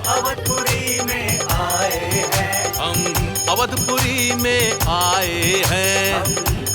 अवधपुरी में आए हैं, हम अवधपुरी में आए हैं,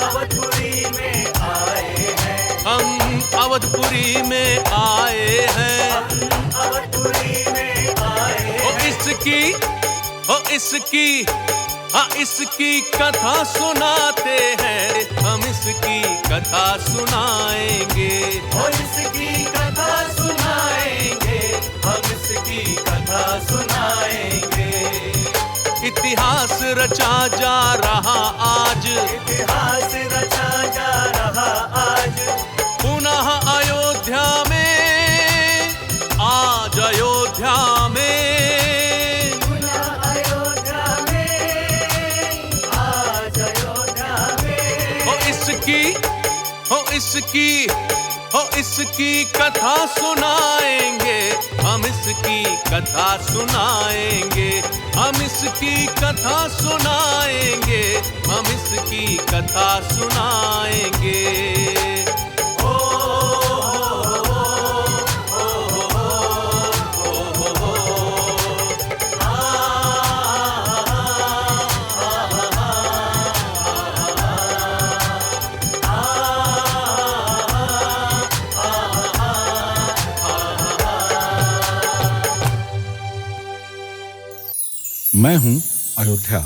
अवधपुरी में आए हैं, हम अवधपुरी में आए हैं, अवधपुरी में आए ओ इसकी हाँ इसकी कथा सुनाते हैं, हम इसकी कथा सुनाएंगे, और इसकी कथा सुनाएंगे, हम इसकी कथा सुनाएंगे। इतिहास रचा जा रहा आज, इतिहास रचा जा रहा आज, पुनः अयोध्या में, आज अयोध्या में, पुनः अयोध्या में, आज अयोध्या में। हो इसकी कथा सुनाएंगे, हम इसकी कथा सुनाएंगे, हम इसकी कथा सुनाएंगे, हम इसकी कथा सुनाएंगे। मैं हूं अयोध्या।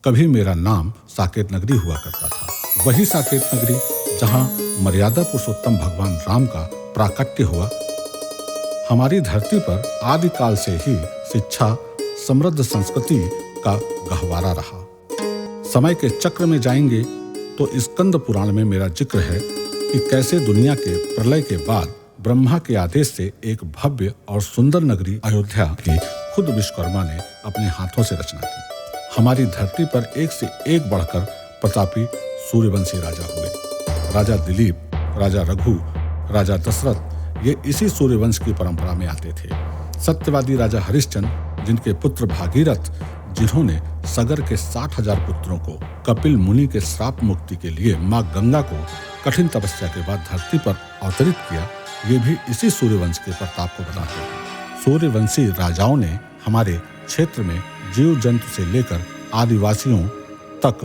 कभी मेरा नाम साकेत नगरी हुआ करता था। वही साकेत नगरी जहां मर्यादा पुरुषोत्तम भगवान राम का प्राकट्य हुआ। हमारी धरती पर आदिकाल से ही शिक्षा, समृद्ध संस्कृति का गहवारा रहा। समय के चक्र में जाएंगे तो स्कंद पुराण में मेरा जिक्र है कि कैसे दुनिया के प्रलय के बाद ब्रह्मा के आदेश से एक भव्य और सुंदर नगरी अयोध्या की खुद विश्वकर्मा ने अपने हाथों से रचना की। हमारी धरती पर एक से एक बढ़कर प्रतापी सूर्यवंशी राजा हुए। राजा दिलीप, राजा रघु, राजा दशरथ ये इसी सूर्यवंश की परंपरा में आते थे। सत्यवादी राजा हरिश्चंद्र, जिनके पुत्र भागीरथ, जिन्होंने सगर के 60,000 पुत्रों को कपिल मुनि के श्राप मुक्ति के लिए मां गंगा को कठिन तपस्या के बाद धरती पर अवतरित किया, ये भी इसी सूर्यवंश के प्रताप को बताते हैं। सूर्यवंशी राजाओं ने हमारे क्षेत्र में जीव जंतु से लेकर आदिवासियों तक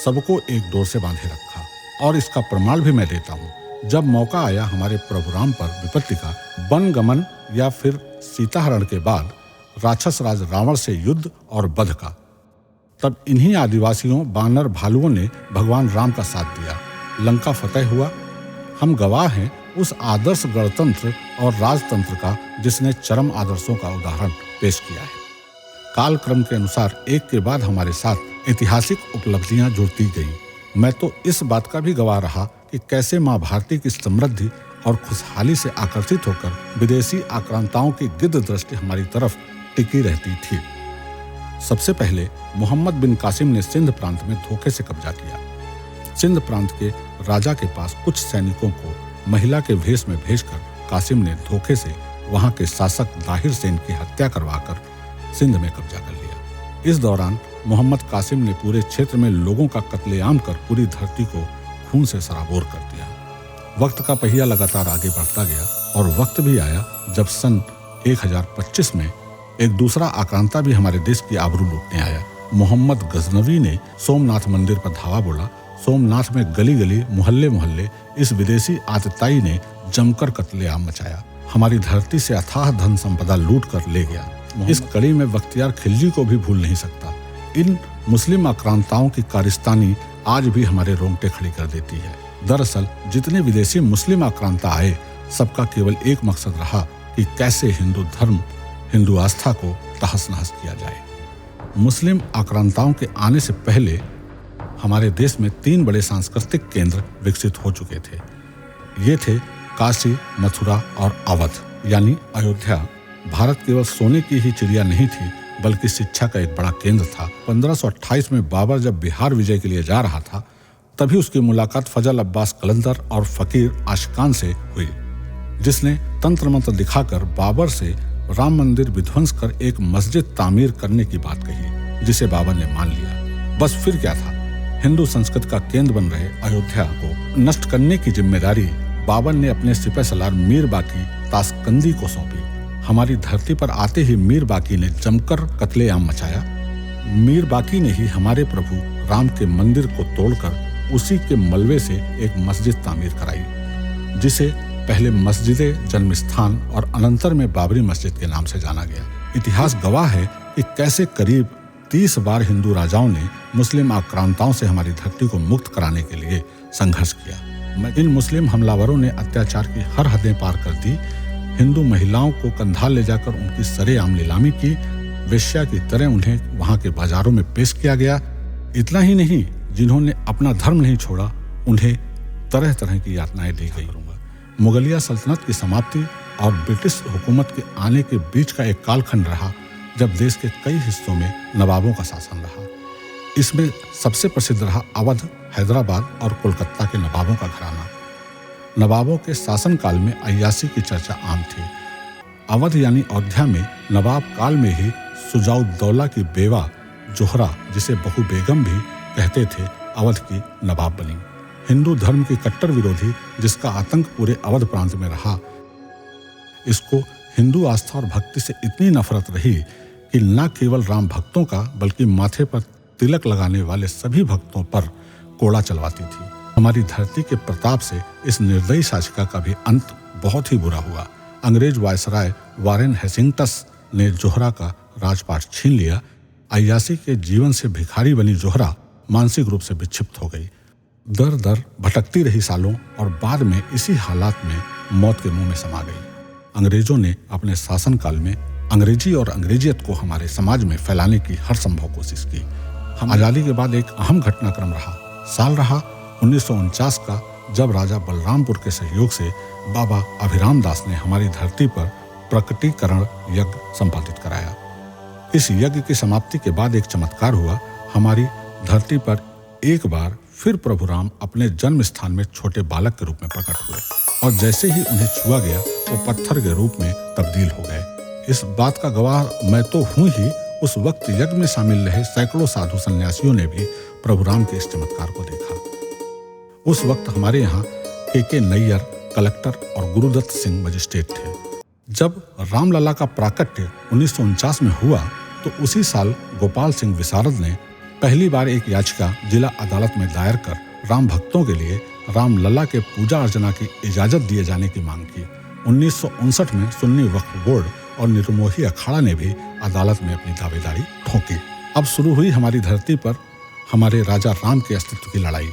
सबको एक डोर से बांधे रखा। और इसका प्रमाण भी मैं देता हूँ। जब मौका आया हमारे प्रभु राम पर विपत्ति का, वन गमन या फिर सीताहरण के बाद राक्षस राज रावण से युद्ध और वध का, तब इन्हीं आदिवासियों, बानर, भालुओं ने भगवान राम का साथ दिया। लंका फतेह हुआ। हम गवाह हैं उस आदर्श गणतंत्र और राजतंत्र का जिसने चरम आदर्शों का उदाहरण पेश किया है। कालक्रम के अनुसार एक के बाद हमारे साथ ऐतिहासिक उपलब्धियां जुड़ती गईं। मैं तो इस बात का भी गवाह रहा कि कैसे मां भारती की समृद्धि और खुशहाली से आकर्षित होकर विदेशी आक्रांताओं की गिद्ध दृष्टि हमारी तरफ टिकी रहती थी। सबसे पहले मोहम्मद बिन कासिम ने सिंध प्रांत में धोखे से कब्जा किया। सिंध प्रांत के राजा के पास कुछ सैनिकों को महिला के भेष में भेजकर कासिम ने धोखे से वहां के शासक दाहिर सेन की हत्या करवाकर सिंध में कब्जा कर लिया। इस दौरान मोहम्मद कासिम ने पूरे क्षेत्र में लोगों का कत्लेआम कर पूरी धरती को खून से सराबोर कर दिया। वक्त का पहिया लगातार आगे बढ़ता गया और वक्त भी आया जब सन 1025 में एक दूसरा आक्रांता भी हमारे देश की आबरू लूटने आया। मोहम्मद गजनवी ने सोमनाथ मंदिर पर धावा बोला। सोमनाथ में गली गली, मोहल्ले मोहल्ले इस विदेशी आतताई ने जमकर कत्लेआम मचाया। हमारी धरती से अथाह धन संपदा लूट कर ले गया। इस कड़ी में बख्तियार खिलजी को भी भूल नहीं सकता। इन मुस्लिम आक्रांताओं की कारिस्तानी आज भी हमारे रोंगटे खड़ी कर देती है। दरअसल जितने विदेशी मुस्लिम आक्रांता आए, सबका केवल एक मकसद रहा कि कैसे हिंदू धर्म, हिंदू आस्था को तहस नहस किया जाए। मुस्लिम आक्रांताओं के आने से पहले हमारे देश में 3 बड़े सांस्कृतिक केंद्र विकसित हो चुके थे। ये थे काशी, मथुरा और अवध यानी अयोध्या। भारत केवल सोने की ही चिड़िया नहीं थी, बल्कि शिक्षा का एक बड़ा केंद्र था। 1528 में बाबर जब बिहार विजय के लिए जा रहा था, तभी उसकी मुलाकात फजल अब्बास कलंदर और फकीर आशिकान से हुई, जिसने तंत्र मंत्र दिखाकर बाबर से राम मंदिर विध्वंस कर एक मस्जिद तामीर करने की बात कही, जिसे बाबर ने मान लिया। बस फिर क्या था, हिंदू संस्कृति का केंद्र बन रहे अयोध्या को नष्ट करने की जिम्मेदारी बाबर ने अपने सिपहसालार मीर बाकी ताशकंदी को सौंपी। हमारी धरती पर आते ही मीर बाकी ने जमकर कत्लेआम मचाया। मीर बाकी ने ही हमारे प्रभु राम के मंदिर को तोड़कर उसी के मलबे से एक मस्जिद तामीर कराई, जिसे पहले मस्जिदे जन्मस्थान और अनंतर में बाबरी मस्जिद के नाम से जाना गया। इतिहास गवाह है कि कैसे करीब 30 बार हिंदू राजाओं ने मुस्लिम आक्रांताओं से हमारी धरती को मुक्त कराने के लिए संघर्ष किया। इन मुस्लिम हमलावरों ने अत्याचार की हर हदें पार कर दी। हिंदू महिलाओं को कंधा ले जाकर उनकी सरेआम नीलामी की, वेश्या की तरह उन्हें वहां के बाजारों में पेश किया गया। इतना ही नहीं, जिन्होंने अपना धर्म नहीं छोड़ा उन्हें तरह तरह की यातनाएं दी गई। मुगलिया सल्तनत की समाप्ति और ब्रिटिश हुकूमत के आने के बीच का एक कालखंड रहा जब देश के कई हिस्सों में नवाबों का शासन रहा। इसमें सबसे प्रसिद्ध रहा अवध, हैदराबाद और कोलकाता के नवाबों का घराना। नवाबों के शासनकाल में अय्यासी की चर्चा आम थी। अवध यानी अयोध्या में नवाब काल में ही सुजाउद्दौला की बेवा जोहरा, जिसे बहू बेगम भी कहते थे, अवध की नवाब बनी। हिंदू धर्म की कट्टर विरोधी जिसका आतंक पूरे अवध प्रांत में रहा, इसको हिंदू आस्था और भक्ति से इतनी नफरत रही कि न केवल राम भक्तों का बल्कि माथे पर तिलक लगाने वाले सभी भक्तों पर कोड़ा चलवाती थी। हमारी धरती के प्रताप से इस निर्दयी शासिका का भी अंत बहुत ही बुरा हुआ। अंग्रेज वायसराय वारेन हेस्टिंग्स ने जोहरा का राजपाट छीन लिया। अय्यासी के जीवन से भिखारी बनी जोहरा मानसिक रूप से विक्षिप्त हो गई। दर दर भटकती रही सालों और बाद में इसी हालात में मौत के मुंह में समा गई। अंग्रेजों ने अपने शासनकाल में अंग्रेजी और अंग्रेजियत को हमारे समाज में फैलाने की हर संभव कोशिश की। आजादी के बाद एक अहम घटनाक्रम साल रहा 1949 का, जब राजा बलरामपुर के सहयोग से बाबा अभिराम दास ने हमारी धरती पर प्रकटीकरण यज्ञ संपादित कराया। इस यज्ञ की समाप्ति के बाद एक चमत्कार हुआ। हमारी धरती पर एक बार फिर प्रभु राम अपने जन्म स्थान में छोटे बालक के रूप में प्रकट हुए और जैसे ही उन्हें छुआ गया वो पत्थर के रूप में तब्दील हो गए। इस बात का गवाह मैं तो हूं ही, उस वक्त यज्ञ में शामिल रहे सैकड़ों साधु सन्यासियों ने भी प्रभु राम के इस चमत्कार को देखा। उस वक्त हमारे यहाँ के नैयर कलेक्टर और गुरुदत्त सिंह मजिस्ट्रेट थे। जब रामलला का प्राकट्य 1949 में हुआ तो उसी साल गोपाल सिंह विशारद ने पहली बार एक याचिका जिला अदालत में दायर कर राम भक्तों के लिए रामलला के पूजा अर्चना की इजाजत दिए जाने की मांग की। 1959 में सुन्नी वक्फ बोर्ड और निर्मोही अखाड़ा ने भी अदालत में अपनी दावेदारी ठोकी। अब शुरू हुई हमारी धरती पर हमारे राजा राम के अस्तित्व की लड़ाई।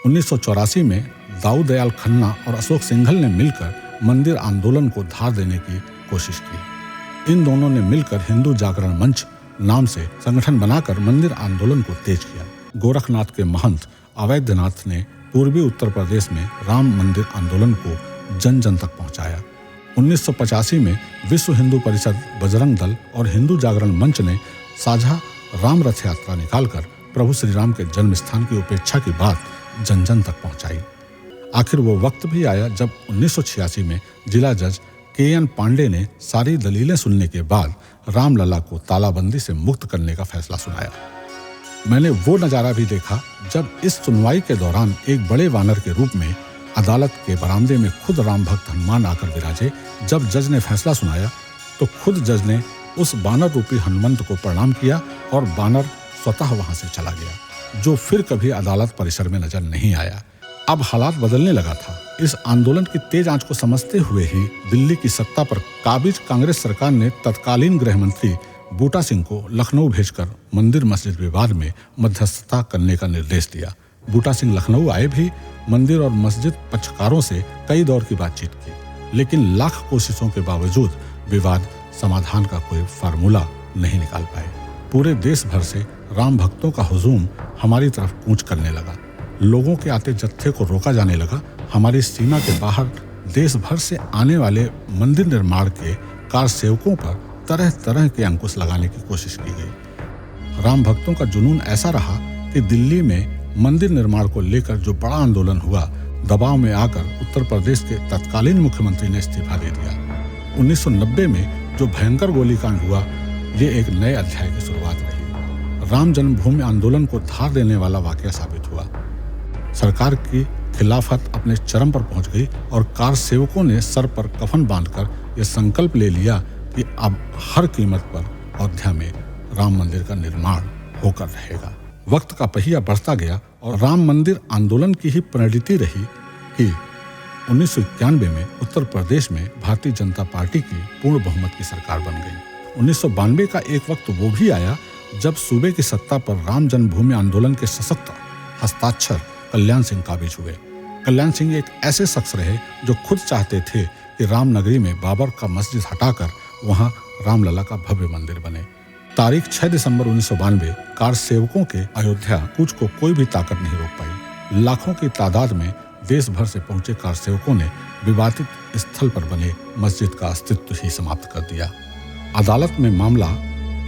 1984 में दाऊ दयाल खन्ना और अशोक सिंघल ने मिलकर मंदिर आंदोलन को धार देने की कोशिश की। इन दोनों ने मिलकर हिंदू जागरण मंच नाम से संगठन बनाकर मंदिर आंदोलन को तेज किया। गोरखनाथ के महंत अवैधनाथ ने पूर्वी उत्तर प्रदेश में राम मंदिर आंदोलन को जन जन तक पहुंचाया। 1985 में विश्व हिंदू परिषद, बजरंग दल और हिंदू जागरण मंच ने साझा राम रथ यात्रा निकालकर प्रभु श्री राम के जन्म स्थान की उपेक्षा की बात जन जन तक पहुंचाई। आखिर वो वक्त भी आया जब 1986 में जिला जज के.एन. पांडे ने सारी दलीलें सुनने के बाद रामलला को तालाबंदी से मुक्त करने का फैसला सुनाया। मैंने वो नज़ारा भी देखा जब इस सुनवाई के दौरान एक बड़े वानर के रूप में अदालत के बरामदे में खुद राम भक्त हनुमान आकर विराजे। जब जज ने फैसला सुनाया तो खुद जज ने उस बानर रूपी हनुमंत को प्रणाम किया और बानर स्वतः वहां से चला गया, जो फिर कभी अदालत परिसर में नजर नहीं आया। अब हालात बदलने लगा था। इस आंदोलन की तेज आंच को समझते हुए ही दिल्ली की सत्ता पर काबिज कांग्रेस सरकार ने तत्कालीन गृह मंत्री बूटा सिंह को लखनऊ भेजकर मंदिर मस्जिद विवाद में मध्यस्थता करने का निर्देश दिया। बूटा सिंह लखनऊ आए भी मंदिर और मस्जिद पक्षकारों से कई दौर की बातचीत की, लेकिन लाख कोशिशों के बावजूद विवाद समाधान का कोई फार्मूला नहीं निकाल पाए। पूरे देश भर से राम भक्तों का हुजूम हमारी तरफ कूच करने लगा। लोगों के आते जत्थे को रोका जाने लगा। हमारी सीमा के बाहर देश भर से आने वाले मंदिर निर्माण के कार सेवकों पर तरह तरह के अंकुश लगाने की कोशिश की गई। राम भक्तों का जुनून ऐसा रहा कि दिल्ली में मंदिर निर्माण को लेकर जो बड़ा आंदोलन हुआ, दबाव में आकर उत्तर प्रदेश के तत्कालीन मुख्यमंत्री ने इस्तीफा दे दिया। 1990 में जो भयंकर गोलीकांड हुआ, ये एक नए अध्याय की शुरुआत रही। राम जन्मभूमि आंदोलन को धार देने वाला वाकया साबित हुआ। सरकार की खिलाफत अपने चरम पर पहुंच गई और कार सेवकों ने सर पर कफन बांधकर यह संकल्प ले लिया कि अब हर कीमत पर अयोध्या में राम मंदिर का निर्माण होकर रहेगा। वक्त का पहिया बढ़ता गया और राम मंदिर आंदोलन की ही परिणति रही कि 1991 में उत्तर प्रदेश में भारतीय जनता पार्टी की पूर्ण बहुमत की सरकार बन गई। 1992 का एक वक्त वो भी आया जब सूबे की सत्ता पर राम जन्मभूमि आंदोलन के सशक्त हस्ताक्षर कल्याण सिंह काबिज हुए। कल्याण सिंह एक ऐसे शख्स रहे जो खुद चाहते थे कि रामनगरी में बाबर का मस्जिद हटाकर वहां रामलला का भव्य मंदिर बने। तारीख 6 दिसंबर 1992 कार सेवकों के अयोध्या कूच को कोई भी ताकत नहीं रोक पाई। लाखों की तादाद में देश भर से पहुंचे कार सेवकों ने विवादित स्थल पर बने मस्जिद का अस्तित्व ही समाप्त कर दिया। अदालत में मामला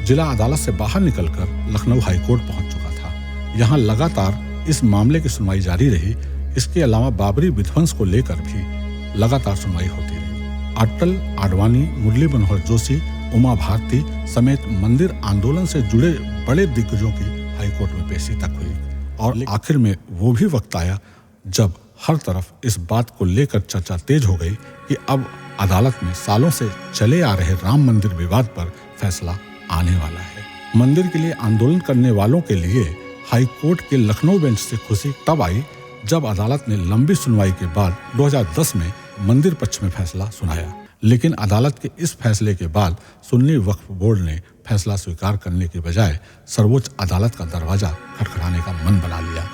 जिला अदालत से बाहर निकलकर लखनऊ हाईकोर्ट पहुंच चुका था। यहां लगातार इस मामले की सुनवाई जारी रही। इसके अलावा बाबरी विध्वंस को लेकर भी लगातार सुनवाई होती रही। अटल, आडवाणी, मुरली मनोहर जोशी, उमा भारती समेत मंदिर आंदोलन से जुड़े बड़े दिग्गजों की हाईकोर्ट में पेशी तक हुई और आखिर में वो भी वक्त आया जब हर तरफ इस बात को लेकर चर्चा तेज हो गई कि अब अदालत में सालों से चले आ रहे राम मंदिर विवाद पर फैसला आने वाला है। मंदिर के लिए आंदोलन करने वालों के लिए हाईकोर्ट के लखनऊ बेंच से खुशी तब आई जब अदालत ने लंबी सुनवाई के बाद 2010 में मंदिर पक्ष में फैसला सुनाया। लेकिन अदालत के इस फैसले के बाद सुन्नी वक्फ बोर्ड ने फैसला स्वीकार करने के बजाय सर्वोच्च अदालत का दरवाजा खटखटाने का मन बना लिया।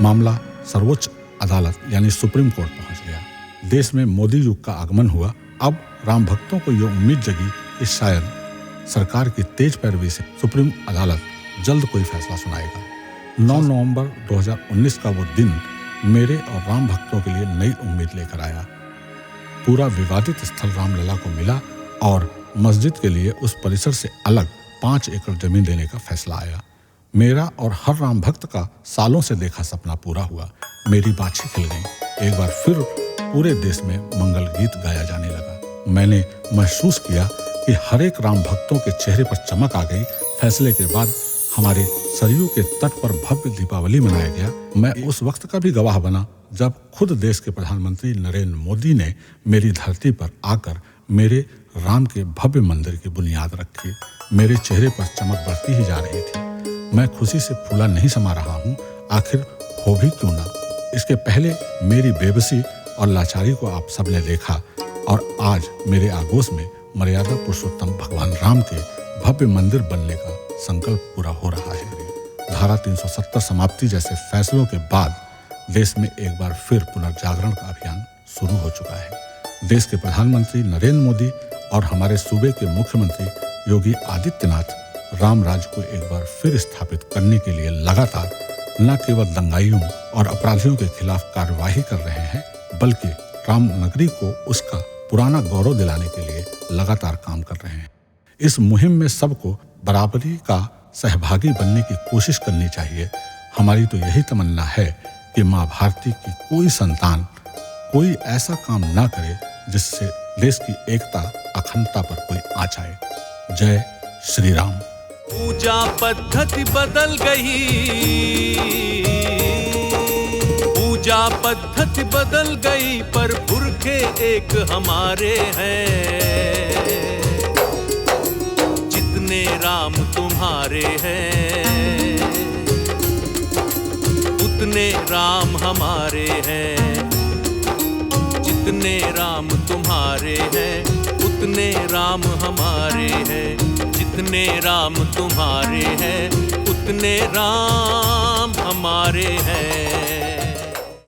मामला सर्वोच्च अदालत यानी सुप्रीम कोर्ट पहुंच गया। देश में मोदी युग का आगमन हुआ। अब राम भक्तों को यह उम्मीद जगी कि शायद सरकार की तेज पैरवी से सुप्रीम अदालत जल्द कोई फैसला सुनाएगा। 9 नवंबर 2019 का वो दिन मेरे और राम भक्तों के लिए नई उम्मीद लेकर आया। पूरा विवादित स्थल रामलला को मिला और मस्जिद के लिए उस परिसर से अलग 5 एकड़ जमीन देने का फैसला आया। मेरा और हर राम भक्त का सालों से देखा सपना पूरा हुआ। मेरी बाछी खिल गई। एक बार फिर पूरे देश में मंगल गीत गाया जाने लगा। मैंने महसूस किया कि हर एक राम भक्तों के चेहरे पर चमक आ गई। फैसले के बाद हमारे सरयू के तट पर भव्य दीपावली मनाया गया। मैं उस वक्त का भी गवाह बना जब खुद देश के प्रधानमंत्री नरेंद्र मोदी ने मेरी धरती पर आकर मेरे राम के भव्य मंदिर की बुनियाद रखी। मेरे चेहरे पर चमक बढ़ती ही जा रही थी। मैं खुशी से फूला नहीं समा रहा हूँ। आखिर हो भी क्यों ना। इसके पहले मेरी बेबसी और लाचारी को आप सबने देखा और आज मेरे आगोश में मर्यादा पुरुषोत्तम भगवान राम के भव्य मंदिर बनने का संकल्प पूरा हो रहा है। धारा 370 समाप्ति जैसे फैसलों के बाद देश में एक बार फिर पुनर्जागरण का अभियान शुरू हो चुका है। देश के प्रधानमंत्री नरेंद्र मोदी और हमारे सूबे के मुख्यमंत्री योगी आदित्यनाथ राम राज्य को एक बार फिर स्थापित करने के लिए लगातार न केवल दंगाइयों और अपराधियों के खिलाफ कार्यवाही कर रहे हैं बल्कि राम नगरी को उसका पुराना गौरव दिलाने के लिए लगातार काम कर रहे हैं। इस मुहिम में सबको बराबरी का सहभागी बनने की कोशिश करनी चाहिए। हमारी तो यही तमन्ना है कि माँ भारती की कोई संतान कोई ऐसा काम ना करे जिससे देश की एकता अखंडता पर कोई आँच आए। जय श्री राम। पूजा पद्धति बदल गई, पूजा पद्धति बदल गई, पर पुरखे एक हमारे हैं। जितने राम तुम्हारे हैं उतने राम हमारे हैं। जितने राम तुम्हारे हैं उतने राम हमारे हैं। जितने राम तुम्हारे हैं उतने राम हमारे हैं।